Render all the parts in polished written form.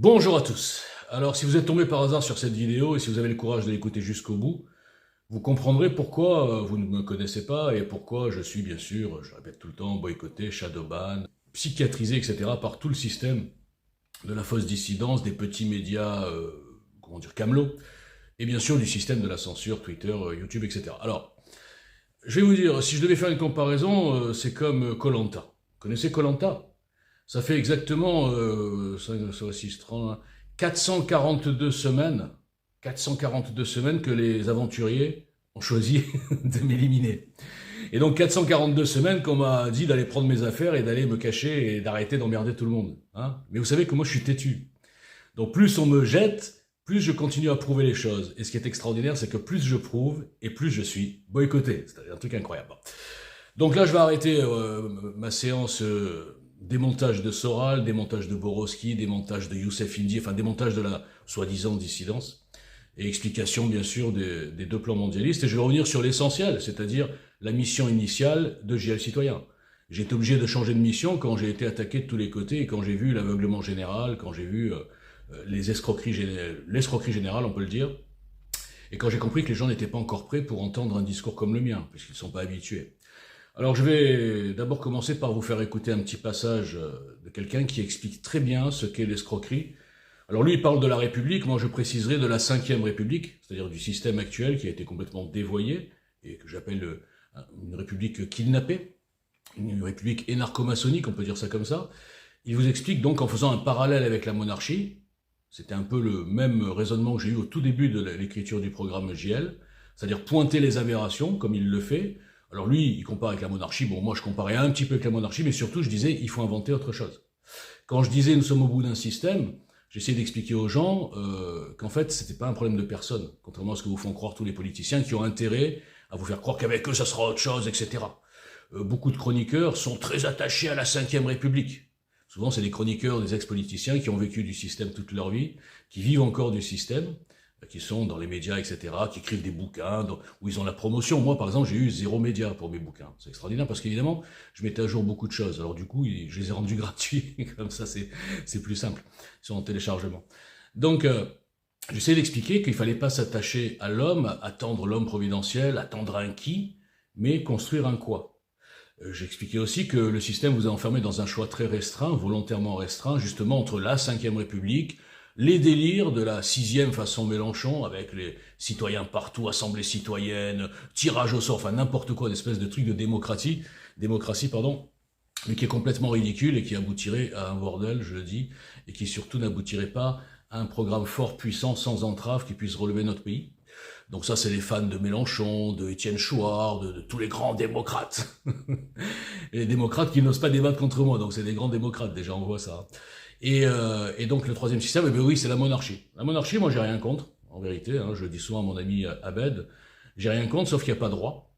Bonjour à tous. Alors si vous êtes tombé par hasard sur cette vidéo et si vous avez le courage de l'écouter jusqu'au bout, vous comprendrez pourquoi vous ne me connaissez pas et pourquoi je suis bien sûr, je répète tout le temps, boycotté, shadowban, psychiatrisé, etc. par tout le système de la fausse dissidence, des petits médias, comment dire, camelots, et bien sûr du système de la censure, Twitter, YouTube, etc. Alors, je vais vous dire, si je devais faire une comparaison, c'est comme koh. Vous connaissez koh? Ça fait exactement 442 semaines que les aventuriers ont choisi de m'éliminer. Et donc 442 semaines qu'on m'a dit d'aller prendre mes affaires et d'aller me cacher et d'arrêter d'emmerder tout le monde. Hein, mais vous savez que moi je suis têtu. Donc plus on me jette, plus je continue à prouver les choses. Et ce qui est extraordinaire, c'est que plus je prouve et plus je suis boycotté. C'est un truc incroyable. Donc là, je vais arrêter ma séance... démontage de Soral, démontage de Borowski, démontage de Youssef Indy, enfin démontage de la soi-disant dissidence, et explication bien sûr des deux plans mondialistes, et je vais revenir sur l'essentiel, c'est-à-dire la mission initiale de JL Citoyen. J'ai été obligé de changer de mission quand j'ai été attaqué de tous les côtés, et quand j'ai vu l'aveuglement général, quand j'ai vu l'escroquerie générale, on peut le dire, et quand j'ai compris que les gens n'étaient pas encore prêts pour entendre un discours comme le mien, puisqu'ils ne sont pas habitués. Alors je vais d'abord commencer par vous faire écouter un petit passage de quelqu'un qui explique très bien ce qu'est l'escroquerie. Alors lui il parle de la République, moi je préciserai de la 5e République, c'est-à-dire du système actuel qui a été complètement dévoyé, et que j'appelle une République kidnappée, une République énarcho-maçonnique, on peut dire ça comme ça. Il vous explique donc en faisant un parallèle avec la monarchie, c'était un peu le même raisonnement que j'ai eu au tout début de l'écriture du programme JL, c'est-à-dire pointer les aberrations, comme il le fait. Alors lui, il compare avec la monarchie, bon moi je comparais un petit peu avec la monarchie, mais surtout je disais, il faut inventer autre chose. Quand je disais, nous sommes au bout d'un système, j'essayais d'expliquer aux gens qu'en fait, c'était pas un problème de personne, contrairement à ce que vous font croire tous les politiciens qui ont intérêt à vous faire croire qu'avec eux, ça sera autre chose, etc. Beaucoup de chroniqueurs sont très attachés à la 5e République. Souvent, c'est des chroniqueurs, des ex-politiciens qui ont vécu du système toute leur vie, qui vivent encore du système, qui sont dans les médias, etc., qui écrivent des bouquins, où ils ont la promotion. Moi, par exemple, j'ai eu 0 média pour mes bouquins. C'est extraordinaire parce qu'évidemment, je mettais à jour beaucoup de choses. Alors du coup, je les ai rendus gratuits. Comme ça, c'est plus simple. Ils sont en téléchargement. Donc, j'essaie d'expliquer qu'il fallait pas s'attacher à l'homme, attendre l'homme providentiel, attendre un qui, mais construire un quoi. J'expliquais aussi que le système vous a enfermé dans un choix très restreint, volontairement restreint, justement entre la 5e République, les délires de la 6e façon Mélenchon, avec les citoyens partout, assemblée citoyenne, tirage au sort, enfin n'importe quoi, une espèce de truc de démocratie, mais qui est complètement ridicule et qui aboutirait à un bordel, je le dis, et qui surtout n'aboutirait pas à un programme fort, puissant, sans entrave, qui puisse relever notre pays. Donc ça, c'est les fans de Mélenchon, de Étienne Chouard, de tous les grands démocrates. Et les démocrates qui n'osent pas débattre contre moi, donc c'est des grands démocrates, déjà, on voit ça. Et donc le 3e système, eh bien oui, c'est la monarchie. La monarchie, moi j'ai rien contre, en vérité, hein, je le dis souvent à mon ami Abed, j'ai rien contre, sauf qu'il n'y a pas de roi.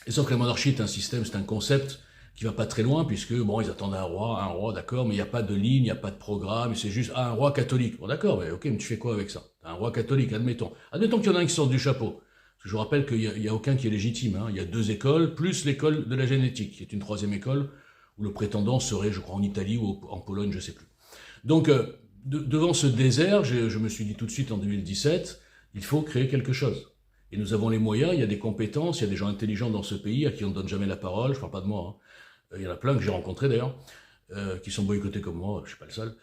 Et sauf que la monarchie est un système, c'est un concept qui va pas très loin, puisque bon, ils attendent un roi, d'accord, mais il n'y a pas de ligne, il n'y a pas de programme, c'est juste un roi catholique. Bon d'accord, mais ok, mais tu fais quoi avec ça? Un roi catholique, admettons. Admettons qu'il y en a un qui sort du chapeau. Parce que je vous rappelle qu'il y a aucun qui est légitime, hein. Il y a 2 écoles, plus l'école de la génétique, qui est une 3e école, où le prétendant serait, je crois, en Italie ou en Pologne, je sais plus. Donc, devant ce désert, je me suis dit tout de suite en 2017, il faut créer quelque chose. Et nous avons les moyens, il y a des compétences, il y a des gens intelligents dans ce pays à qui on ne donne jamais la parole, je ne parle pas de moi, hein. Il y en a plein que j'ai rencontrés d'ailleurs, qui sont boycottés comme moi, je ne suis pas le seul,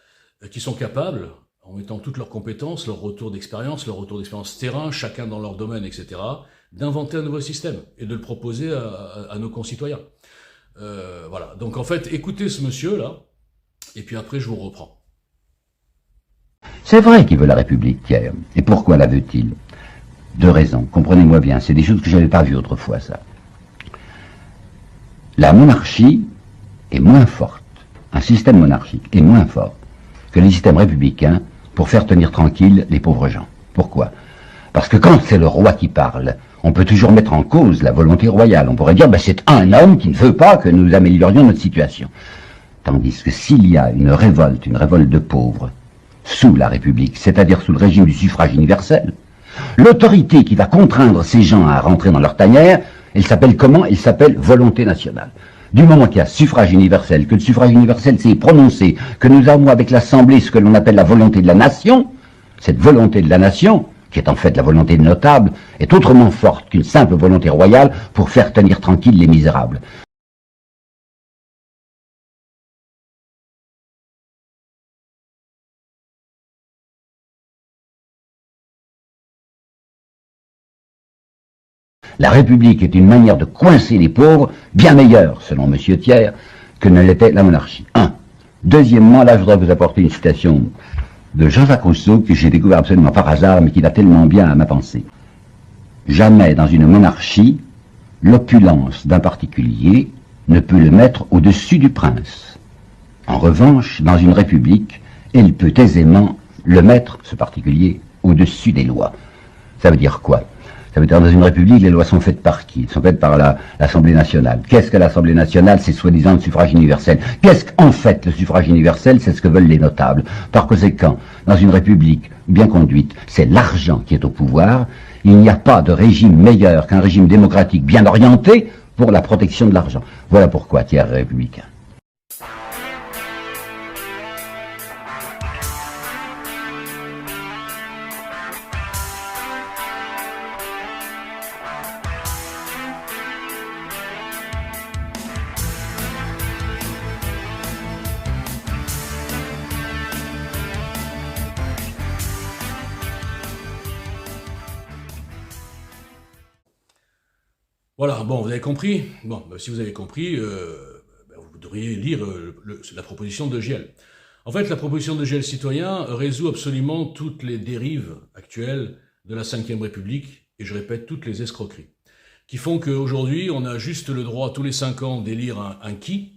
qui sont capables, en mettant toutes leurs compétences, leur retour d'expérience terrain, chacun dans leur domaine, etc., d'inventer un nouveau système et de le proposer à nos concitoyens. Voilà, donc en fait, écoutez ce monsieur-là, et puis après je vous reprends. C'est vrai qu'il veut la République, Pierre. Et pourquoi la veut-il? 2 raisons, comprenez-moi bien, c'est des choses que je n'avais pas vues autrefois, ça. La monarchie est moins forte, un système monarchique est moins fort que les systèmes républicains pour faire tenir tranquilles les pauvres gens. Pourquoi? Parce que quand c'est le roi qui parle, on peut toujours mettre en cause la volonté royale. On pourrait dire, ben, c'est un homme qui ne veut pas que nous améliorions notre situation. Tandis que s'il y a une révolte de pauvres, sous la République, c'est-à-dire sous le régime du suffrage universel, l'autorité qui va contraindre ces gens à rentrer dans leur tanière, elle s'appelle comment? Elle s'appelle volonté nationale. Du moment qu'il y a suffrage universel, que le suffrage universel s'est prononcé, que nous avons avec l'Assemblée ce que l'on appelle la volonté de la nation, cette volonté de la nation, qui est en fait la volonté des notables, est autrement forte qu'une simple volonté royale pour faire tenir tranquilles les misérables. La République est une manière de coincer les pauvres, bien meilleure, selon M. Thiers, que ne l'était la monarchie. Deuxièmement, là, je voudrais vous apporter une citation de Jean-Jacques Rousseau, que j'ai découvert absolument par hasard, mais qui va tellement bien à ma pensée. Jamais dans une monarchie, l'opulence d'un particulier ne peut le mettre au-dessus du prince. En revanche, dans une république, elle peut aisément le mettre, ce particulier, au-dessus des lois. Ça veut dire quoi? Ça veut dire dans une république, les lois sont faites par qui? Elles sont faites par l'Assemblée nationale. Qu'est-ce que l'Assemblée nationale? C'est soi-disant le suffrage universel. Qu'est-ce qu'en fait le suffrage universel? C'est ce que veulent les notables. Par conséquent, dans une république bien conduite, c'est l'argent qui est au pouvoir. Il n'y a pas de régime meilleur qu'un régime démocratique bien orienté pour la protection de l'argent. Voilà pourquoi Thiers est républicain. Voilà, bon, vous avez compris. Bon, si vous avez compris, vous devriez lire la proposition de Giel. En fait, la proposition de Giel citoyen résout absolument toutes les dérives actuelles de la Ve République, et je répète, toutes les escroqueries, qui font qu'aujourd'hui, on a juste le droit, tous les 5 ans, d'élire un qui,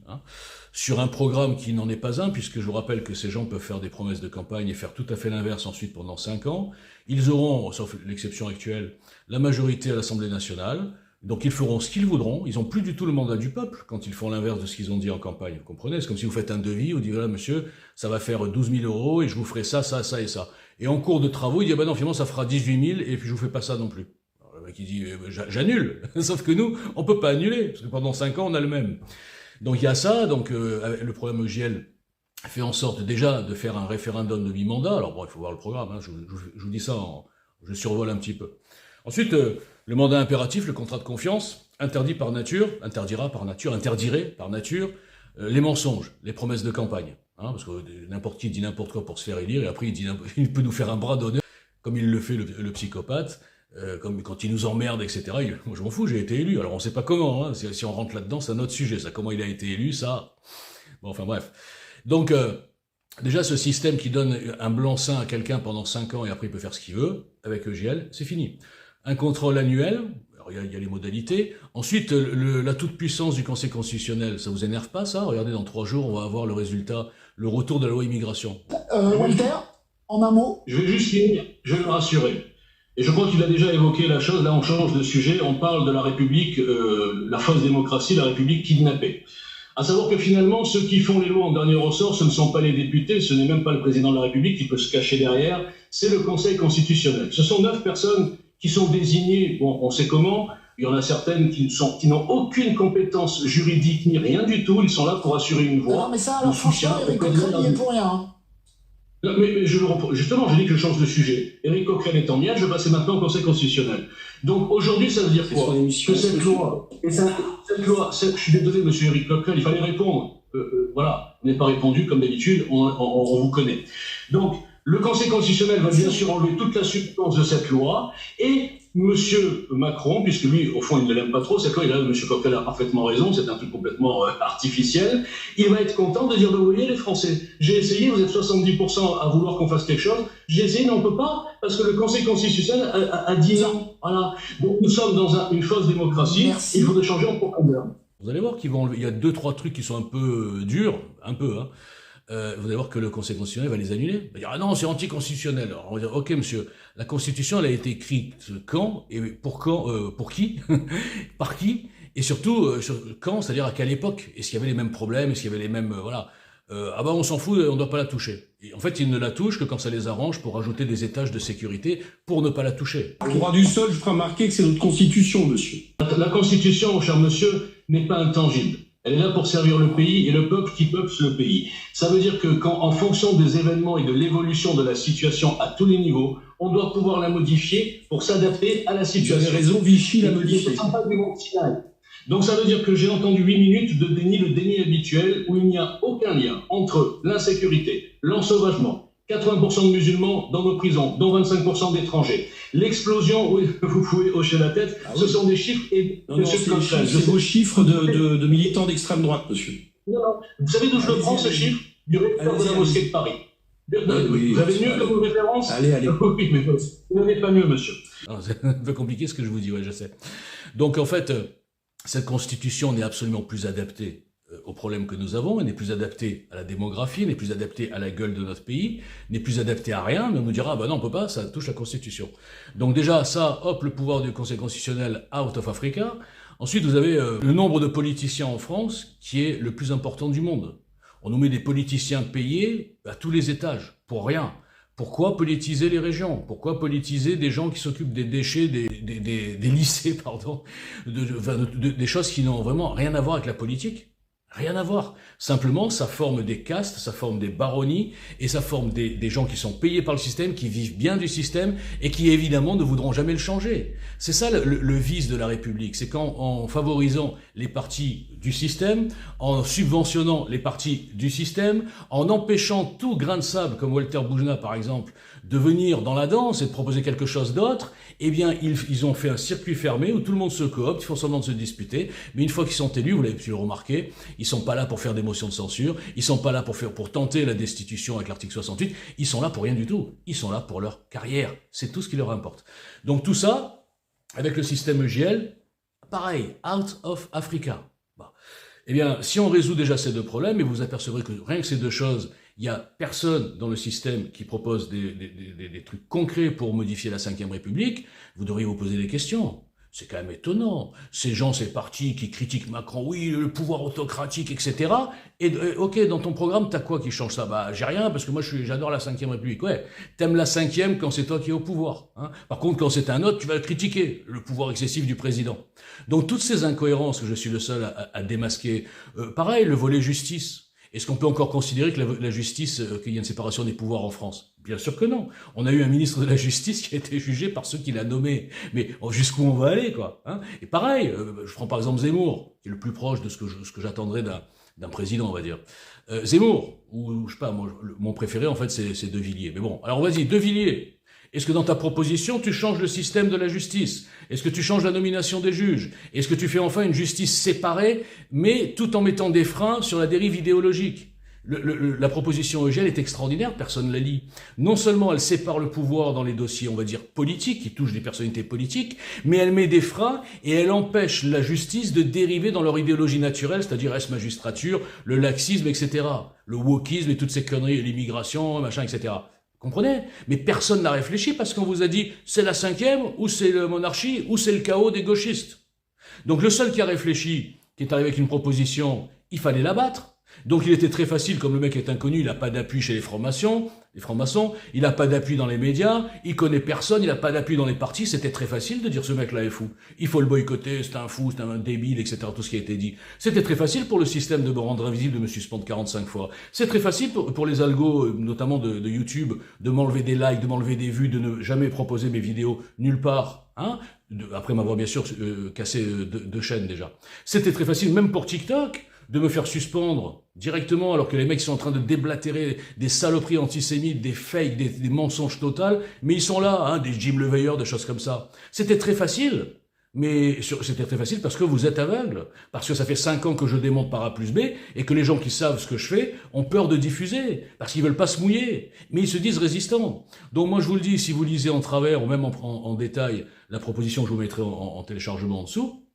sur un programme qui n'en est pas un, puisque je vous rappelle que ces gens peuvent faire des promesses de campagne et faire tout à fait l'inverse ensuite pendant 5 ans. Ils auront, sauf l'exception actuelle, la majorité à l'Assemblée nationale. Donc ils feront ce qu'ils voudront, ils n'ont plus du tout le mandat du peuple quand ils font l'inverse de ce qu'ils ont dit en campagne, vous comprenez? C'est comme si vous faites un devis, vous dites voilà monsieur, ça va faire 12 000 € et je vous ferai ça, ça, ça et ça. Et en cours de travaux, il dit ah ben non finalement ça fera 18 000 et puis je vous fais pas ça non plus. Alors, le mec il dit j'annule, sauf que nous on peut pas annuler, parce que pendant 5 ans on a le même. Donc il y a ça, donc le programme EGL fait en sorte déjà de faire un référendum de mi-mandat, alors bon il faut voir le programme, je vous dis ça, je survole un petit peu. Ensuite, le mandat impératif, le contrat de confiance, interdirait par nature, les mensonges, les promesses de campagne. Parce que n'importe qui dit n'importe quoi pour se faire élire, et après il peut nous faire un bras d'honneur, comme il le fait le psychopathe, comme quand il nous emmerde, etc. Moi je m'en fous, j'ai été élu. Alors on sait pas comment, si on rentre là-dedans, c'est un autre sujet, ça, comment il a été élu, ça... Bon, enfin bref. Donc, déjà ce système qui donne un blanc-seing à quelqu'un pendant 5 ans et après il peut faire ce qu'il veut, avec EGL, c'est fini. Un contrôle annuel, alors il y a les modalités. Ensuite, la toute-puissance du Conseil constitutionnel, ça vous énerve pas ça? Regardez, dans 3 jours, on va avoir le résultat, le retour de la loi immigration. Walter, en un mot? Je vais juste finir, je vais le rassurer. Et je crois qu'il a déjà évoqué la chose, là on change de sujet, on parle de la République, la fausse démocratie, la République kidnappée. À savoir que finalement, ceux qui font les lois en dernier ressort, ce ne sont pas les députés, ce n'est même pas le président de la République qui peut se cacher derrière, c'est le Conseil constitutionnel. Ce sont 9 personnes qui sont désignées, bon, on sait comment, il y en a certaines qui n'ont aucune compétence juridique ni rien du tout, ils sont là pour assurer une voix. Non mais ça, alors franchement, Éric Coquerel n'y est pour rien. Non, mais justement, je dis que je change de sujet. Éric Coquerel est en miel, je vais passer maintenant au Conseil constitutionnel. Donc aujourd'hui, ça veut dire quoi? Que cette loi, je suis désolé, monsieur Éric Coquerel, il fallait répondre. Voilà, vous n'avez pas répondu, comme d'habitude, on vous connaît. Donc, le Conseil constitutionnel va bien sûr enlever toute la substance de cette loi, et monsieur Macron, puisque lui, au fond, il ne l'aime pas trop, cette loi, monsieur Coquerel a parfaitement raison, c'est un truc complètement artificiel, il va être content de dire, vous voyez les Français, j'ai essayé, vous êtes 70% à vouloir qu'on fasse quelque chose, j'ai essayé, mais on ne peut pas, parce que le Conseil constitutionnel a dit non. Voilà. Donc nous sommes dans une fausse démocratie, il faudrait changer en profondeur. Vous allez voir qu'il y a 2-3 trucs qui sont un peu durs, vous allez voir que le Conseil constitutionnel va les annuler. Il va dire, ah non, c'est anticonstitutionnel. Alors on va dire, ok monsieur, la Constitution, elle a été écrite quand, et pour qui, par qui, et surtout, quand, c'est-à-dire à quelle époque? Est-ce qu'il y avait les mêmes problèmes? Est-ce qu'il y avait les mêmes, voilà. Ah bah on s'en fout, on ne doit pas la toucher. Et en fait, ils ne la touchent que quand ça les arrange pour ajouter des étages de sécurité pour ne pas la toucher. Le droit du sol, je ferai remarquer que c'est notre Constitution, monsieur. La Constitution, cher monsieur, n'est pas intangible. Elle est là pour servir le pays et le peuple qui peuple le pays. Ça veut dire que quand, en fonction des événements et de l'évolution de la situation à tous les niveaux, on doit pouvoir la modifier pour s'adapter à la situation. Vous avez raison, Vichy l'a modifié. Donc ça veut dire que j'ai entendu 8 minutes de déni, le déni habituel, où il n'y a aucun lien entre l'insécurité, l'ensauvagement, 80% de musulmans dans nos prisons, dont 25% d'étrangers. L'explosion, oui, vous pouvez hocher la tête, ce sont des chiffres et... Non, c'est vos chiffres de militants d'extrême droite, monsieur. Non. Vous savez d'où je le prends, ce chiffre? Du recteur de la mosquée de Paris. Vous avez mieux comme référence? Allez. Oui, mais vous n'avez pas mieux, monsieur. C'est un peu compliqué ce que je vous dis, ouais, je sais. Donc en fait, cette constitution n'est absolument plus adaptée aux problèmes que nous avons, elle n'est plus adaptée à la démographie, elle n'est plus adaptée à la gueule de notre pays, n'est plus adaptée à rien, mais on nous dira, bah non, on peut pas, ça touche la Constitution. Donc déjà, ça, hop, le pouvoir du Conseil constitutionnel out of Africa. Ensuite, vous avez le nombre de politiciens en France qui est le plus important du monde. On nous met des politiciens payés à tous les étages, pour rien. Pourquoi politiser les régions? Pourquoi politiser des gens qui s'occupent des déchets, des lycées, pardon, des choses qui n'ont vraiment rien à voir avec la politique? Rien à voir. Simplement, ça forme des castes, ça forme des baronnies, et ça forme des gens qui sont payés par le système, qui vivent bien du système, et qui évidemment ne voudront jamais le changer. C'est ça le vice de la République, c'est qu'en favorisant les partis du système, en subventionnant les partis du système, en empêchant tout grain de sable, comme Walter Boujna par exemple, de venir dans la danse et de proposer quelque chose d'autre, eh bien, ils ont fait un circuit fermé où tout le monde se coopte, ils font semblant de se disputer, mais une fois qu'ils sont élus, vous l'avez pu le remarquer, ils sont pas là pour faire des motions de censure, ils sont pas là pour tenter la destitution avec l'article 68, ils sont là pour rien du tout, ils sont là pour leur carrière, c'est tout ce qui leur importe. Donc tout ça, avec le système EGL, pareil, out of Africa. Bah. Eh bien, si on résout déjà ces deux problèmes, et vous apercevrez que rien que ces deux choses, il n'y a personne dans le système qui propose des trucs concrets pour modifier la Ve République, vous devriez vous poser des questions. C'est quand même étonnant. Ces gens, ces partis qui critiquent Macron, oui, le pouvoir autocratique, etc. Et ok, dans ton programme, t'as quoi qui change ça? Bah, j'ai rien, parce que moi, j'adore la Ve République. Ouais, t'aimes la Ve quand c'est toi qui es au pouvoir. Hein. Par contre, quand c'est un autre, tu vas le critiquer, le pouvoir excessif du président. Donc, toutes ces incohérences que je suis le seul à démasquer. Pareil, le volet justice. Est-ce qu'on peut encore considérer que la justice, qu'il y a une séparation des pouvoirs en France? Bien sûr que non. On a eu un ministre de la Justice qui a été jugé par ceux qu'il a nommés. Mais jusqu'où on va aller, quoi, hein? Et pareil, je prends par exemple Zemmour, qui est le plus proche de ce que j'attendrais d'un président, on va dire. Zemmour, ou je sais pas, mon préféré en fait c'est De Villiers. Mais bon, alors vas-y, De Villiers. Est-ce que dans ta proposition, tu changes le système de la justice? Est-ce que tu changes la nomination des juges? Est-ce que tu fais enfin une justice séparée, mais tout en mettant des freins sur la dérive idéologique? La proposition EGL est extraordinaire, personne ne la lit. Non seulement elle sépare le pouvoir dans les dossiers, on va dire, politiques, qui touchent des personnalités politiques, mais elle met des freins et elle empêche la justice de dériver dans leur idéologie naturelle, c'est-à-dire ex-magistrature, le laxisme, etc. Le wokisme et toutes ces conneries, l'immigration, machin, etc. Comprenez? Mais personne n'a réfléchi parce qu'on vous a dit c'est la Ve ou c'est la monarchie ou c'est le chaos des gauchistes. Donc le seul qui a réfléchi, qui est arrivé avec une proposition, il fallait la battre. Donc il était très facile, comme le mec est inconnu, il n'a pas d'appui chez les francs-maçons, il n'a pas d'appui dans les médias, il connaît personne, il n'a pas d'appui dans les partis, c'était très facile de dire ce mec-là est fou. Il faut le boycotter, c'est un fou, c'est un débile, etc. Tout ce qui a été dit. C'était très facile pour le système de me rendre invisible, de me suspendre 45 fois. C'est très facile pour les algos, notamment de YouTube, de m'enlever des likes, de m'enlever des vues, de ne jamais proposer mes vidéos nulle part. Hein, après m'avoir bien sûr cassé deux chaînes déjà. C'était très facile, même pour TikTok, de me faire suspendre directement alors que les mecs sont en train de déblatérer des saloperies antisémites, des fakes, des mensonges totaux, mais ils sont là, hein, des Jim Leveilleur, des choses comme ça. C'était très facile, mais c'était très facile parce que vous êtes aveugle, parce que ça fait 5 ans que je démonte par A plus B, et que les gens qui savent ce que je fais ont peur de diffuser, parce qu'ils veulent pas se mouiller, mais ils se disent résistants. Donc moi je vous le dis, si vous lisez en travers, ou même en détail, la proposition que je vous mettrai en téléchargement en dessous,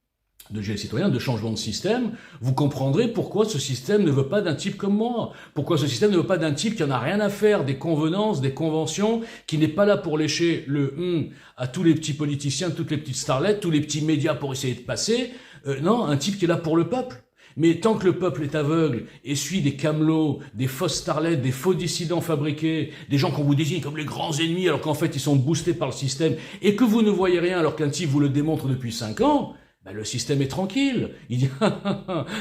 de GL Citoyen, de changement de système, vous comprendrez pourquoi ce système ne veut pas d'un type comme moi. Pourquoi ce système ne veut pas d'un type qui en a rien à faire des convenances, des conventions, qui n'est pas là pour lécher le à tous les petits politiciens, toutes les petites starlettes, tous les petits médias pour essayer de passer. Non, un type qui est là pour le peuple. Mais tant que le peuple est aveugle et suit des camelots, des fausses starlettes, des faux dissidents fabriqués, des gens qu'on vous désigne comme les grands ennemis alors qu'en fait ils sont boostés par le système, et que vous ne voyez rien alors qu'un type vous le démontre depuis 5 ans, Ben, le système est tranquille. Il dit,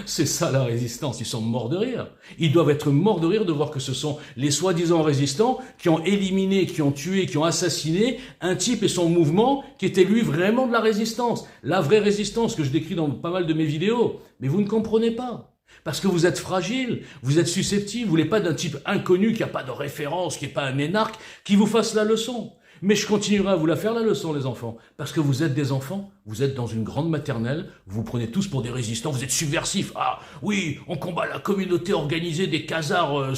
c'est ça la résistance, ils sont morts de rire. Ils doivent être morts de rire de voir que ce sont les soi-disant résistants qui ont éliminé, qui ont tué, qui ont assassiné un type et son mouvement qui était lui vraiment de la résistance. La vraie résistance que je décris dans pas mal de mes vidéos. Mais vous ne comprenez pas. Parce que vous êtes fragile, vous êtes susceptible, vous voulez pas d'un type inconnu qui a pas de référence, qui est pas un énarque, qui vous fasse la leçon. Mais je continuerai à vous la faire la leçon, les enfants. Parce que vous êtes des enfants, vous êtes dans une grande maternelle, vous vous prenez tous pour des résistants, vous êtes subversifs. Ah oui, on combat la communauté organisée des khazars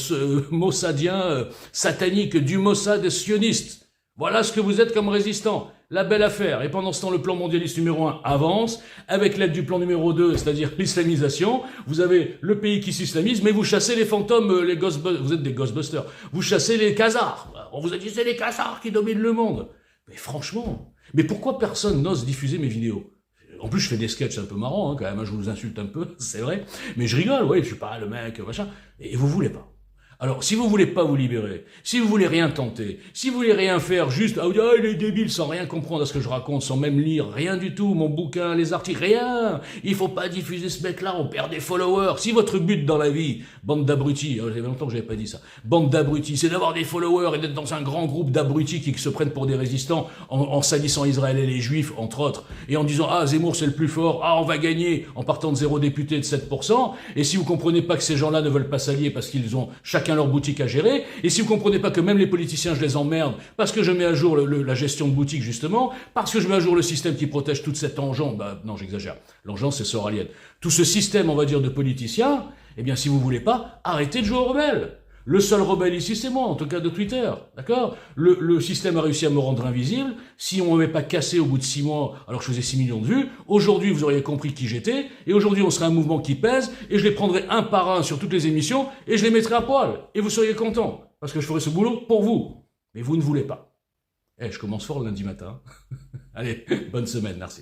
mossadiens, sataniques, du Mossad sioniste. Voilà ce que vous êtes comme résistants. La belle affaire. Et pendant ce temps, le plan mondialiste numéro 1 avance, avec l'aide du plan numéro 2, c'est-à-dire l'islamisation. Vous avez le pays qui s'islamise, mais vous chassez les fantômes, les Ghostbusters. Vous êtes des Ghostbusters. Vous chassez les khazars. On vous a dit, c'est les khazars qui dominent le monde. Mais franchement, mais pourquoi personne n'ose diffuser mes vidéos? En plus, je fais des sketchs un peu marrants, hein, quand même, je vous insulte un peu, c'est vrai. Mais je rigole, ouais, je suis pas le mec, machin. Et vous voulez pas. Alors, si vous voulez pas vous libérer, si vous voulez rien tenter, si vous voulez rien faire, juste, ah, il est débile, sans rien comprendre à ce que je raconte, sans même lire, rien du tout, mon bouquin, les articles, rien. Il faut pas diffuser ce mec-là, on perd des followers. Si votre but dans la vie, bande d'abrutis, ça fait longtemps que j'avais pas dit ça, bande d'abrutis, c'est d'avoir des followers et d'être dans un grand groupe d'abrutis qui se prennent pour des résistants en salissant Israël et les Juifs, entre autres, et en disant, ah, Zemmour c'est le plus fort, ah, on va gagner en partant de 0 député de 7%, et si vous comprenez pas que ces gens-là ne veulent pas s'allier parce qu'ils ont chacun leur boutique à gérer, et si vous comprenez pas que même les politiciens, je les emmerde, parce que je mets à jour la gestion de boutique, justement, parce que je mets à jour le système qui protège toute cette engeance, non, j'exagère, l'engeance, c'est Soralienne. Tout ce système, on va dire, de politiciens, eh bien, si vous voulez pas, arrêtez de jouer aux rebelles. Le seul rebelle ici, c'est moi, en tout cas de Twitter, d'accord? Le système a réussi à me rendre invisible. Si on m'avait pas cassé au bout de 6 mois, alors que je faisais 6 millions de vues, aujourd'hui, vous auriez compris qui j'étais, et aujourd'hui, on serait un mouvement qui pèse, et je les prendrais un par un sur toutes les émissions, et je les mettrais à poil. Et vous seriez contents, parce que je ferais ce boulot pour vous. Mais vous ne voulez pas. Je commence fort le lundi matin. Allez, bonne semaine, merci.